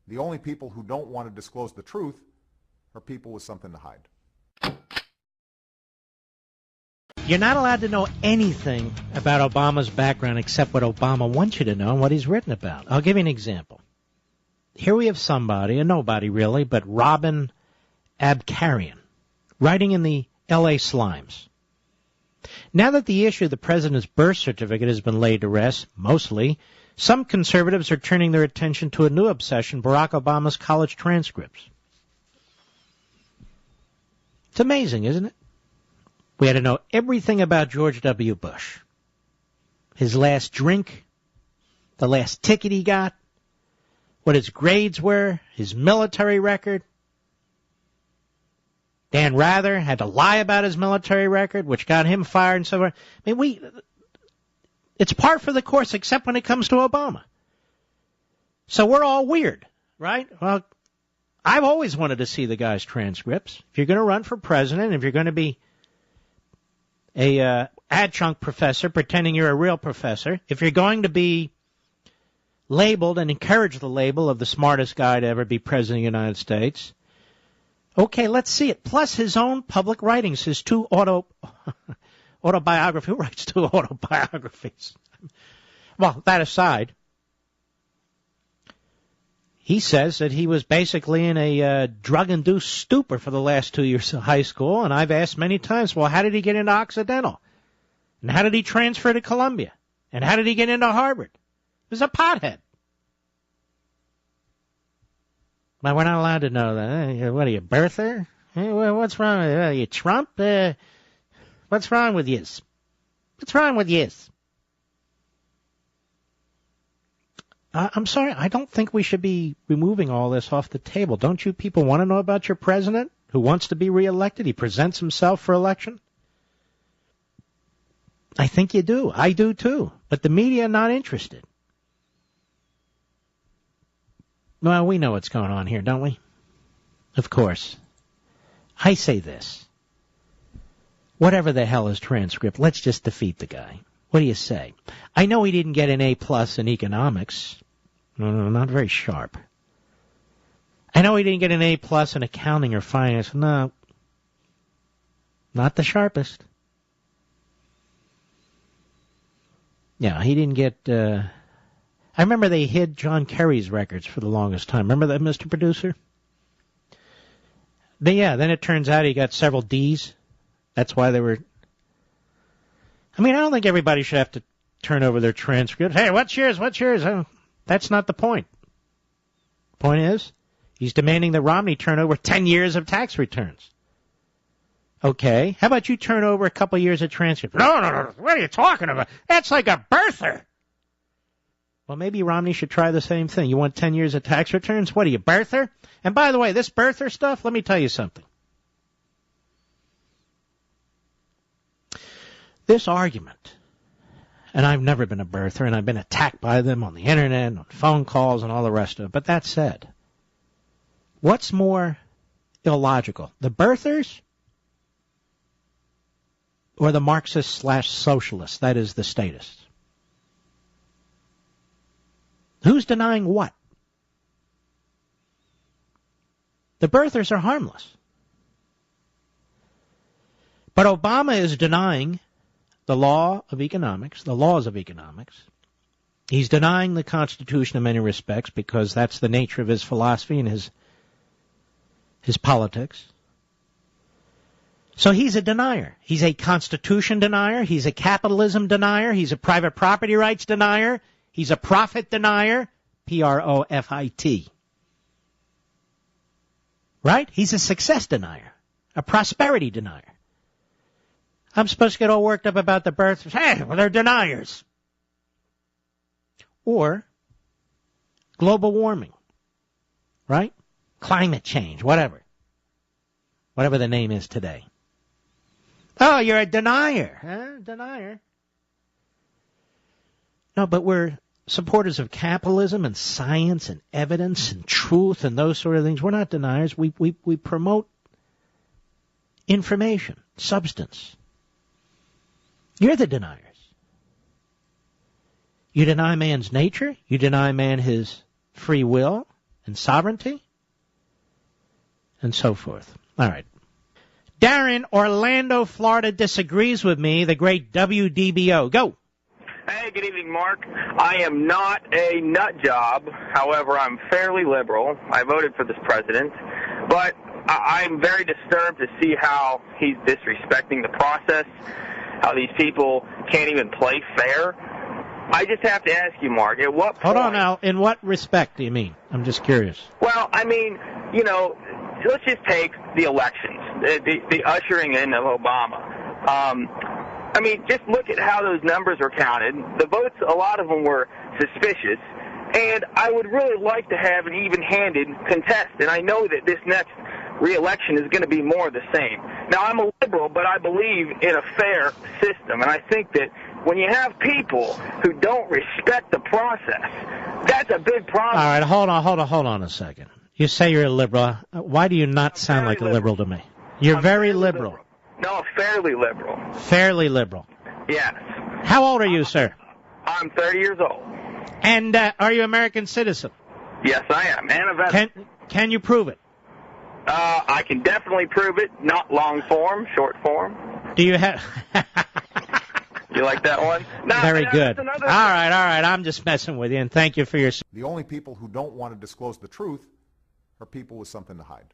The only people who don't want to disclose the truth are people with something to hide. You're not allowed to know anything about Obama's background except what Obama wants you to know and what he's written about. I'll give you an example. Here we have somebody, a nobody really, but Robin Abkarian, writing in the L.A. Slimes. Now that the issue of the president's birth certificate has been laid to rest, mostly, some conservatives are turning their attention to a new obsession, Barack Obama's college transcripts. It's amazing, isn't it? We had to know everything about George W. Bush. His last drink, the last ticket he got, what his grades were, his military record. Dan Rather had to lie about his military record, which got him fired and so forth. I mean, it's par for the course except when it comes to Obama. So we're all weird, right? Well, I've always wanted to see the guy's transcripts. If you're going to run for president, if you're going to be a adjunct professor pretending you're a real professor, if you're going to be labeled and encourage the label of the smartest guy to ever be president of the United States, okay, let's see it. Plus his own public writings, his two autobiography. Who writes two autobiographies? Well, that aside, he says that he was basically in a drug-induced stupor for the last 2 years of high school, and I've asked many times, well, how did he get into Occidental? And how did he transfer to Columbia? And how did he get into Harvard? He was a pothead. But we're not allowed to know that. What are you, birther? What's wrong with you? Are you Trump? What's wrong with yous? What's wrong with yous? I'm sorry, I don't think we should be removing all this off the table. Don't you people want to know about your president who wants to be reelected? He presents himself for election. I think you do. I do too. But the media are not interested. Well, we know what's going on here, don't we? Of course. I say this. Whatever the hell is transcript, let's just defeat the guy. What do you say? I know he didn't get an A+ in economics. No, not very sharp. I know he didn't get an A+ in accounting or finance. No, not the sharpest. Yeah, he didn't get... I remember they hid John Kerry's records for the longest time. Remember that, Mr. Producer? Then it turns out he got several D's. That's why they were... I mean, I don't think everybody should have to turn over their transcript. Hey, what's yours? That's not the point. The point is, he's demanding that Romney turn over 10 years of tax returns. Okay, how about you turn over a couple years of transcript? No, what are you talking about? That's like a birther. Well, maybe Romney should try the same thing. You want 10 years of tax returns? What are you, birther? And by the way, this birther stuff, let me tell you something. This argument, and I've never been a birther, and I've been attacked by them on the internet, on phone calls, and all the rest of it. But that said, what's more illogical, the birthers or the Marxist/socialists, that is, the statists? Who's denying what? The birthers are harmless. But Obama is denying the law of economics, the laws of economics. He's denying the Constitution in many respects because that's the nature of his philosophy and his politics. So he's a denier. He's a Constitution denier. He's a capitalism denier. He's a private property rights denier. He's a profit denier. Profit. Right? He's a success denier. A prosperity denier. I'm supposed to get all worked up about the births. Hey, well, they're deniers. Or global warming. Right? Climate change, whatever. Whatever the name is today. Oh, you're a denier. Huh? Denier. No, but we're supporters of capitalism and science and evidence and truth and those sort of things. We're not deniers. We promote information, substance. You're the deniers. You deny man's nature. You deny man his free will. and sovereignty and so forth. All right. Darren, Orlando, Florida, disagrees with me, the great WDBO. Go. Hey, good evening, Mark. I am not a nut job. However, I'm fairly liberal. I voted for this president. But I'm very disturbed to see how he's disrespecting the process, how these people can't even play fair. I just have to ask you, Mark, at what point... Hold on now. In what respect do you mean? I'm just curious. Well, I mean, you know, let's just take the elections, the ushering in of Obama. I mean, just look at how those numbers were counted. The votes, a lot of them were suspicious. And I would really like to have an even-handed contest. And I know that this next re-election is going to be more of the same. Now, I'm a liberal, but I believe in a fair system. And I think that when you have people who don't respect the process, that's a big problem. All right, hold on a second. You say you're a liberal. Why do you not sound like a liberal to me? You're very liberal. No, fairly liberal. Fairly liberal. Yes. How old are you, sir? I'm 30 years old. And are you an American citizen? Yes, I am. And a veteran. Can you prove it? I can definitely prove it. Not long form, short form. Do you have... You like that one? No, Very good. All right. I'm just messing with you, and thank you for your... The only people who don't want to disclose the truth are people with something to hide.